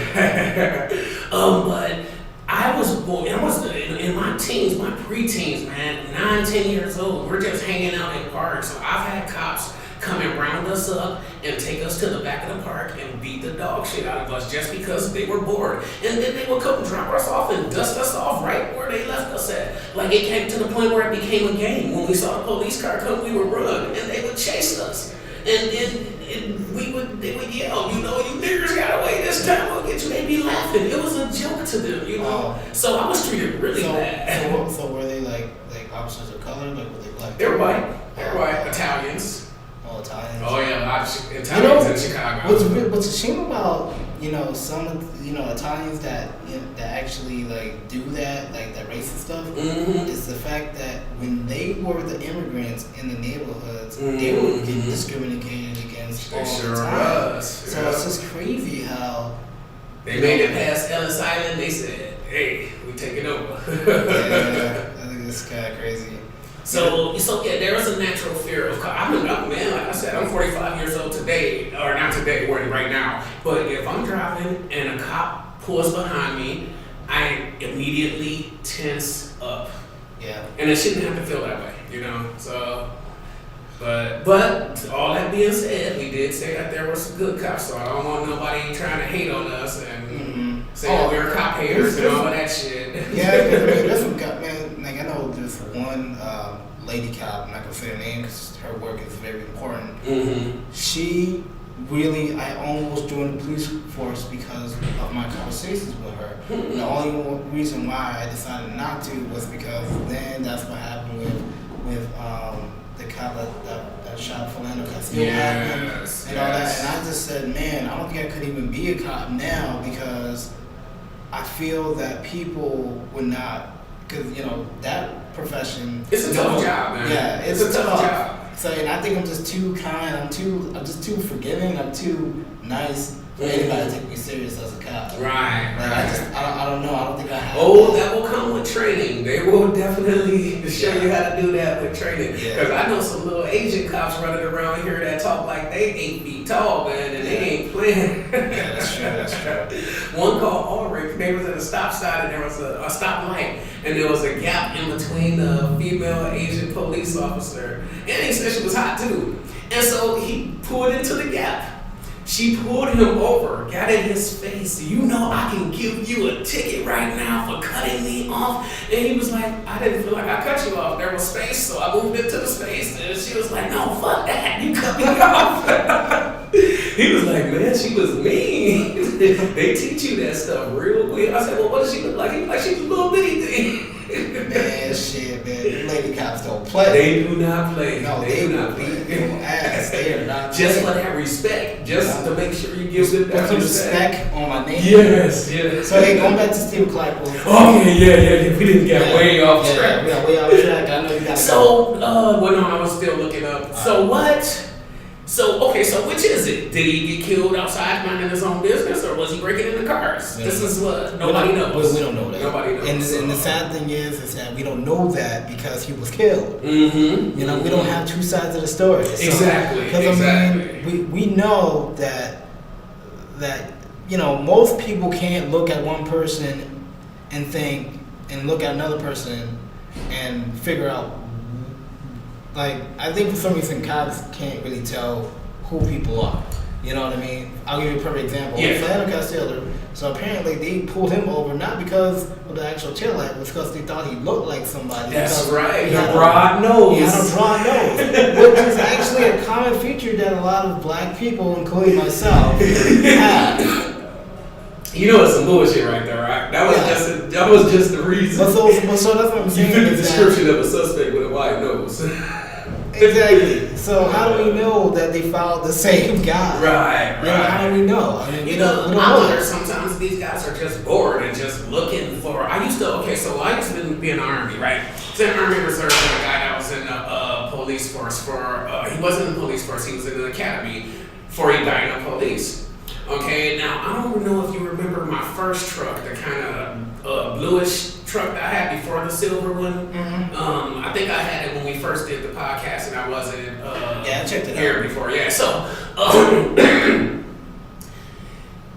But I was born. I was in my teens, my preteens, man. 9, 10 years old. We're just hanging out in parks. So I've had cops come and round us up and take us to the back of the park and beat the dog shit out of us just because they were bored. And then they would come and drop us off and dust us off right where they left us at. Like it came to the point where it became a game. When we saw the police car come, we would run and they would chase us. And they would yell, you niggers got away this time, we'll get you. They'd be laughing. It was a joke to them, So I was treated really bad. So were they like officers of color? Like were they black? They were white. They were white. Italians. Oh, Italians. Oh yeah, a lot of Italians in Chicago. What's a shame about some Italians that that actually like do that, like that racist stuff, is the fact that when they were the immigrants in the neighborhoods, they were getting discriminated against all the time. Was. So it's just crazy how they made it past Ellis Island. They said, "Hey, we taking over." Yeah, I think it's kind of crazy. So yeah, there is a natural fear of cops. Man, like I said, I'm 45 years old today, or not today, right now. But if I'm driving and a cop pulls behind me, I immediately tense up. Yeah. And it shouldn't have to feel that way, So, but all that being said, we did say that there were some good cops. So I don't want nobody trying to hate on us and say we're cop haters and all that shit. Yeah, because there's some cop, man. Like I know there's one lady cop. I'm not gonna say her name because her work is very important. She really, I almost joined the police force because of my conversations with her. The only reason why I decided not to was because then that's what happened with the cop that shot Philando Castillo and all that. And I just said, man, I don't think I could even be a cop now because I feel that people would not, because that profession. It's a tough job, man. Yeah, it's a tough job. So, and I think I'm just too kind. I'm just too forgiving. I'm too nice for anybody to take me serious as a cop. Right. Like I don't know. I don't think I have. Oh, that will come with training. They will definitely show you how to do that with training. Because I know some little Asian cops running around here that talk like they 8 feet tall, man, and they ain't playing. Yeah, that's true. That's true. One called Ulrich, they was at a stop sign and there was a stoplight, and there was a gap in between the female Asian police officer, and he said she was hot too. And so he pulled into the gap. She pulled him over, got in his face. I can give you a ticket right now for cutting me off. And he was like, I didn't feel like I cut you off. There was space, so I moved into the space. And she was like, no, fuck that. You cut me off. He was like, man, she was mean. They teach you that stuff real quick. I said, well, what does she look like? He was like, she's a little bitty thing. Man, shit, man. Lady cops don't play. They do not play. No, they do not beat your ass. They are not. Just for that respect. Just to make sure you give them that respect on my name. Yes. So, hey, going back to Stephon Clark. Yeah. We didn't get way off track. We got way off track. I know you got So, I was still looking up. So, what? So which is it? Did he get killed outside minding his own business, or was he breaking into cars? This is what nobody knows. We don't know that. Nobody knows. And the sad thing is that we don't know that because he was killed. We don't have two sides of the story. So, exactly. Because I mean, we know that most people can't look at one person and look at another person and figure out. Like, I think for some reason cops can't really tell who people are. You know what I mean? I'll give you a perfect example. Yeah. Philando Castile. So apparently they pulled him over not because of the actual tail light, but because they thought he looked like somebody. That's right. He had a broad nose. He had a broad nose, which is actually a common feature that a lot of black people, including myself, have. You know it's some bullshit right there, right? That was just the reason. So that's what I'm saying. You fit the description of a suspect with a white nose. Exactly. So how do we know that they followed the same guy? Right. How do we know? I mean, I wonder sometimes these guys are just bored and just looking for. I used to be in the Army, right? I was in the Army Reserve with a guy that was in the police force for. He wasn't in the police force. He was in the academy for a Dyno police. Okay, now I don't know if you remember my first truck, the kind of bluish truck that I had before the silver one. Mm-hmm. I think I had it when we first did the podcast, and I wasn't I checked it here out before. Yeah, so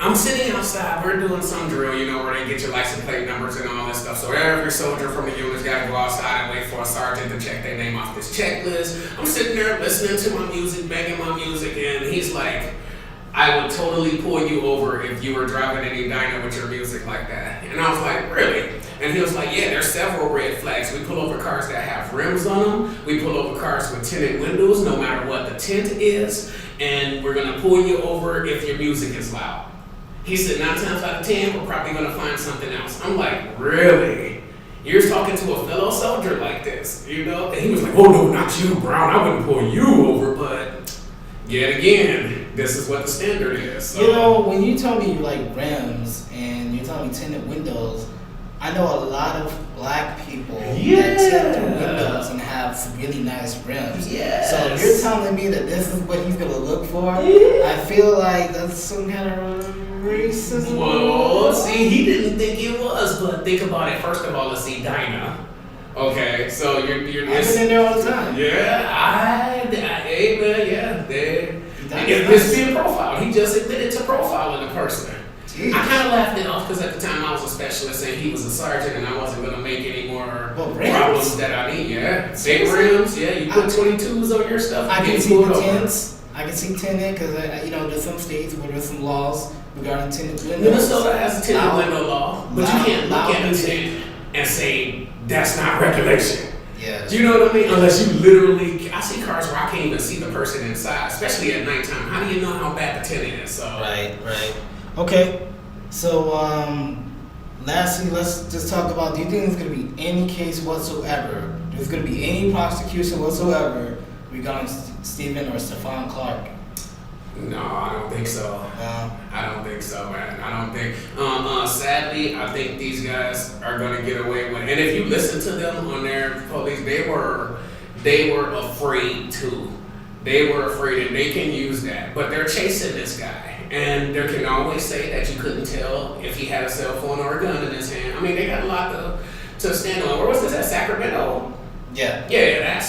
I'm sitting outside. We're doing some drill, where they get your license plate numbers and all this stuff. So every soldier from the unit's got to go outside and wait for a sergeant to check their name off this checklist. I'm sitting there listening to my music, banging my music, and he's like, I would totally pull you over if you were driving any Dyno with your music like that. And I was like, really? And he was like, yeah, there's several red flags. We pull over cars that have rims on them. We pull over cars with tinted windows, no matter what the tint is. And we're going to pull you over if your music is loud. He said 9 times out of 10, we're probably going to find something else. I'm like, really? You're talking to a fellow soldier like this, And he was like, oh, no, not you, Brown. I wouldn't pull you over, but yet again, this is what the standard is. So. When you tell me you like rims and you tell me tinted windows, I know a lot of black people that tint their windows and have some really nice rims. Yes. So you're telling me that this is what he's gonna look for? Yeah. I feel like that's some kind of racism. Well, see, he didn't think it was, but think about it. First of all, let's see, Dinah. Okay, so you're I've been in there all the time. Yeah, it's being profiled. He just admitted to profiling a person. Jeez. I kind of laughed it off because at the time I was a specialist and he was a sergeant and I wasn't going to make any more problems that I need. Yeah, big rims. Yeah, you put 22s on your stuff. I can see the tints. I can see tinted because there's some states where there's some laws regarding tinted windows. Minnesota has a tinted window law, but you can't look at a tint and say that's not regulation. Yeah. Do you know what I mean? Unless you literally, I see cars where I can't even see the person inside, especially at nighttime. How do you know how bad the tint is? So. Right. Okay. So, lastly, let's just talk about, do you think there's going to be any case whatsoever, there's going to be any prosecution whatsoever regarding Stephon or Stephon Clark? No, I don't think so. I don't think so, man. I don't think. Sadly, I think these guys are gonna get away with it. And if you listen to them on their police, they were afraid to. They were afraid, and they can use that. But they're chasing this guy, and they can always say that you couldn't tell if he had a cell phone or a gun in his hand. I mean, they got a lot to stand on. Where was this at? Sacramento. Yeah. Yeah,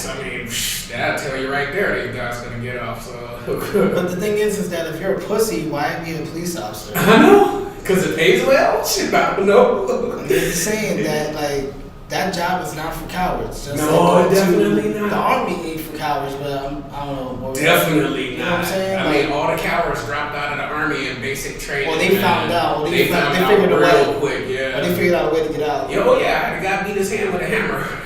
that'll tell you right there these guys gonna get off. So. But the thing is that if you're a pussy, why be a police officer? I know, because it pays well. Shit, I don't know. I'm just saying that, that job is not for cowards. Just no, definitely not. The Army ain't for cowards, but I don't know. Definitely not. You know what I'm saying? I mean, all the cowards dropped out of the Army in basic training. Well, they found out. They figured a way quick, yeah. They figured out a way to get out. Oh, yeah, the guy beat his hand with a hammer.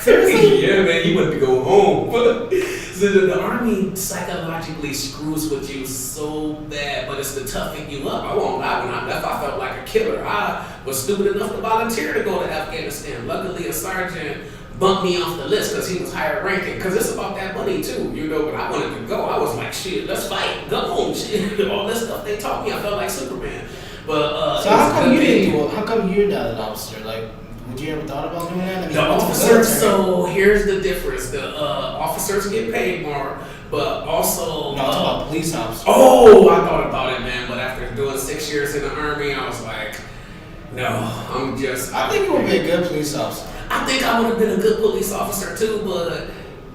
Seriously? Yeah, man, he wanted to go home. So the Army psychologically screws with you so bad, but it's to toughen you up. I won't lie, when I left, I felt like a killer. I was stupid enough to volunteer to go to Afghanistan. Luckily, a sergeant bumped me off the list because he was higher ranking. Because it's about that money too, But I wanted to go. I was like, shit, let's fight. Go home, shit. All this stuff they taught me, I felt like Superman. But so how come you didn't do it? How come you're not an officer? Would you ever thought about doing that? The officers, so here's the difference. The officers get paid more, but also... No, I'm talking about police officers. Oh, I thought about it, man. But after doing 6 years in the Army, I was like, no, I think you would be a good police officer. I think I would have been a good police officer too, but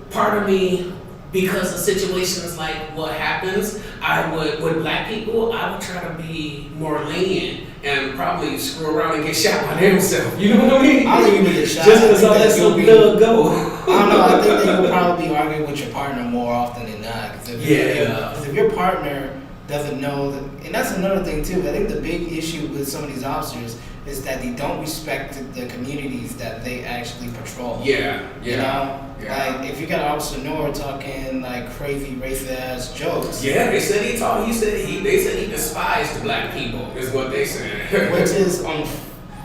part of me, because of situations like what happens, with black people, I would try to be more lenient and probably screw around and get shot by themselves. You know what I mean? I don't think you would get shot. Just because I let some blood go. I don't know. I think that you'll probably be arguing with your partner more often than not. Because if your partner doesn't know that, and that's another thing too. I think the big issue with some of these officers is that they don't respect the communities that they actually patrol. Yeah. You know, like if you got Officer Noor talking like crazy racist ass jokes. Yeah, they said they said he despised black people, is what they said. Which is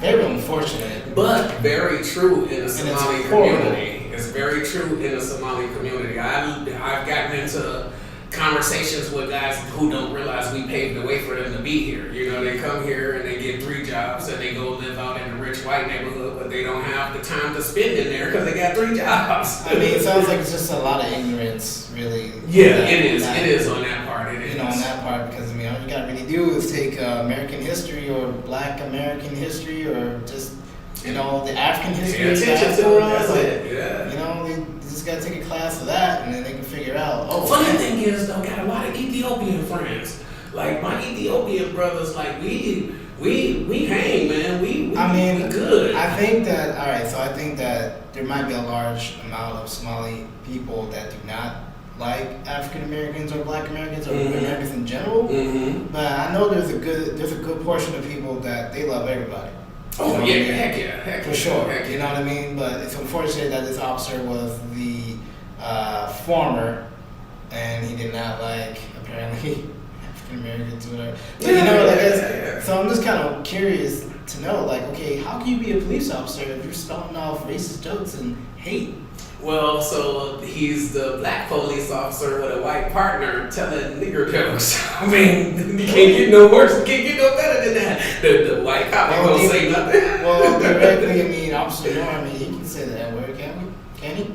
very unfortunate. But very true in the Somali community. It's very true in the Somali community. I've gotten into conversations with guys who don't realize we paved the way for them to be here. You know, they come here and they get 3 jobs and they go live out in a rich white neighborhood, but they don't have the time to spend in there because they got 3 jobs. I mean, it sounds like it's just a lot of ignorance, really. Yeah, it is on that part. It is. You know, on that part, because I mean, all you gotta really do is take American history or Black American history or just, you know, the African history. That's it. Yeah. You know, they just gotta take a class of that, and then they can figure out. Oh, funny thing is, though, got a lot of Ethiopian friends. Like my Ethiopian brothers, like we hang, man. We good. I think that I think that there might be a large amount of Somali people that do not like African Americans or Black Americans or Americans in general. Mm-hmm. But I know there's a good portion of people that they love everybody. Oh yeah, heck yeah, for sure. You know what I mean? But it's unfortunate that this officer was the former, and he did not like apparently African Americans or whatever. But you know, so I'm just kind of curious to know, like, okay, how can you be a police officer if you're spouting off racist jokes and hate? Well, so he's the black police officer with a white partner telling nigger jokes. I mean, you can't get no worse, you can't get no better than that. The white cop ain't gonna say nothing. Well, directly, I mean, Officer Noor, I mean, he can say that word, can he?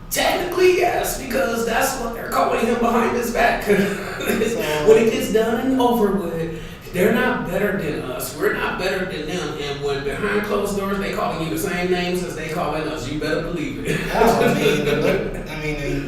Technically, yes, because that's what they're calling him behind his back. When it gets done and over with, they're not better than us. We're not better than them. And when behind closed doors, they calling you the same names as they calling us. You better believe it.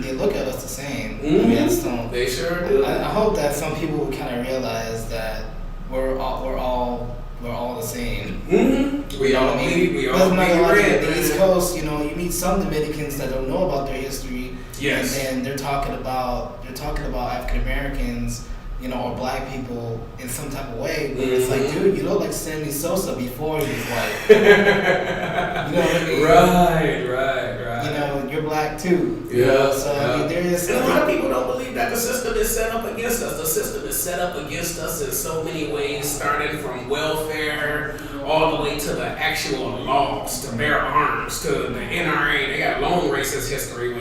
They look at us the same. Mm-hmm. I mean, they sure do. I hope that some people will kind of realize that we're all the same. Mm-hmm. We all bleed. We all bleed. The East Coast, you know, you meet some Dominicans that don't know about their history. Yes. And then they're talking about African Americans, you know, or Black people in some type of way. But it's like, dude, you look like Sammy Sosa before he was white. You know what I mean? Right. You know, you're Black too. Yeah. Know? So I mean, there is. And a lot of people don't believe that the system is set up against us. The system is set up against us in so many ways, starting from welfare all the way to the actual laws, to bear arms, to the NRA. They got long racist history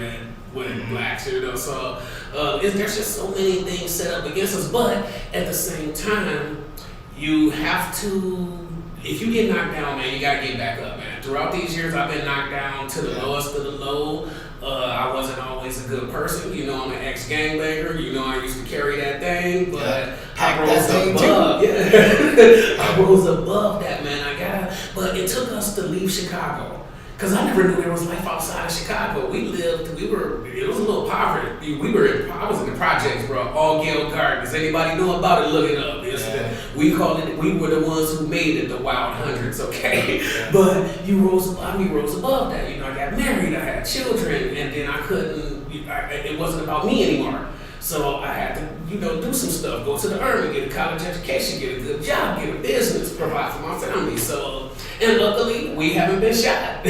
with blacks, you know. So there's just so many things set up against us. But at the same time, you have to. If you get knocked down, man, you gotta get back up, man. Throughout these years, I've been knocked down to the lowest of the low. I wasn't always a good person. You know, I'm an ex-gangbanger. You know, I used to carry that thing, but I rose above. I rose above that, man. But it took us to leave Chicago. Because I never knew there was life outside of Chicago. It was a little poverty. I was in the projects, bro. All Gale Gardens. Anybody know about it, look it up. We were the ones who made it the Wild Hundreds, okay? Yeah. But we rose above that. You know, I got married, I had children, and then I couldn't, it wasn't about me anymore. So I had to, you know, do some stuff, go to the Army, get a college education, get a good job, get a business, provide for my family. So, and luckily, we haven't been shot.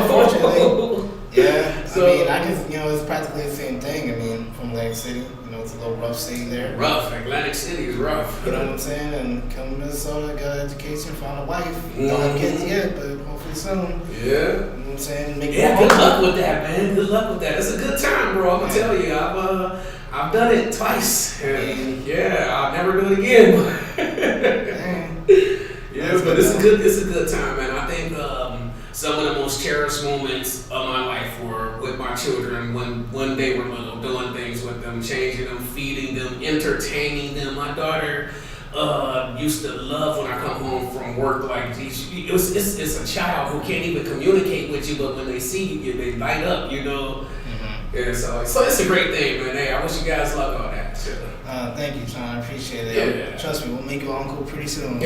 Fortunately. Yeah, so, I mean, I can, you know, it's practically the same thing. I mean, from Atlantic City, you know, it's a little rough city there. Rough. Atlantic City is rough. You know what I'm saying? And come to Minnesota, got an education, found a wife. Don't have kids yet, but hopefully soon. Yeah. You know what I'm saying? Good luck with that, man. Good luck with that. It's a good time, bro. I'm gonna tell you, I've done it twice, and I'll never do it again. But it's a good time, man. I think some of the most cherished moments of my life were with my children when they were little, doing things with them, changing them, feeding them, entertaining them. My daughter used to love when I come home from work. Like, it's a child who can't even communicate with you, but when they see you, they light up, you know. Yeah, so it's a great thing, man. Hey, I wish you guys luck on that. Sure. Thank you, Shon. I appreciate it. Yeah. Trust me, we'll make you uncle pretty soon. I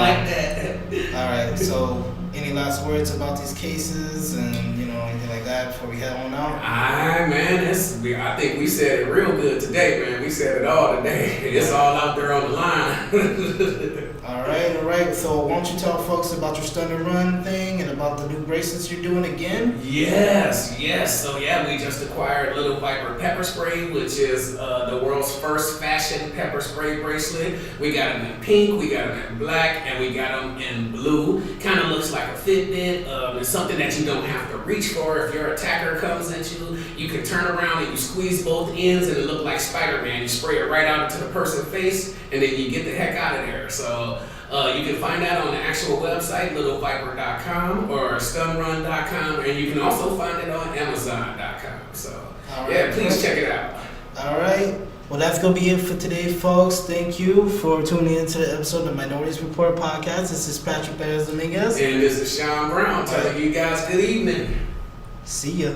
like that. All right, so Any last words about these cases and anything like that before we head on out? Man, I think we said it real good today, man. We said it all today. It's all out there on the line. All right. So why don't you tell folks about your Stun and Run thing and about the new bracelets you're doing again? Yes. So we just acquired Little Viper pepper spray, which is the world's first fashion pepper spray bracelet. We got them in pink, we got them in black, and we got them in blue. Kind of looks like a Fitbit. It's something that you don't have to reach for. If your attacker comes at you, you can turn around and you squeeze both ends and it look like Spider-Man. You spray it right out into the person's face, and then you get the heck out of there. So you can find that on the actual website, littleviper.com or stunrun.com, and you can also find it on amazon.com. So, please check it out. All right. Well, that's going to be it for today, folks. Thank you for tuning into the episode of the Minorities Report podcast. This is Patrick Perez Dominguez. And this is Shon Brown telling you guys good evening. See ya.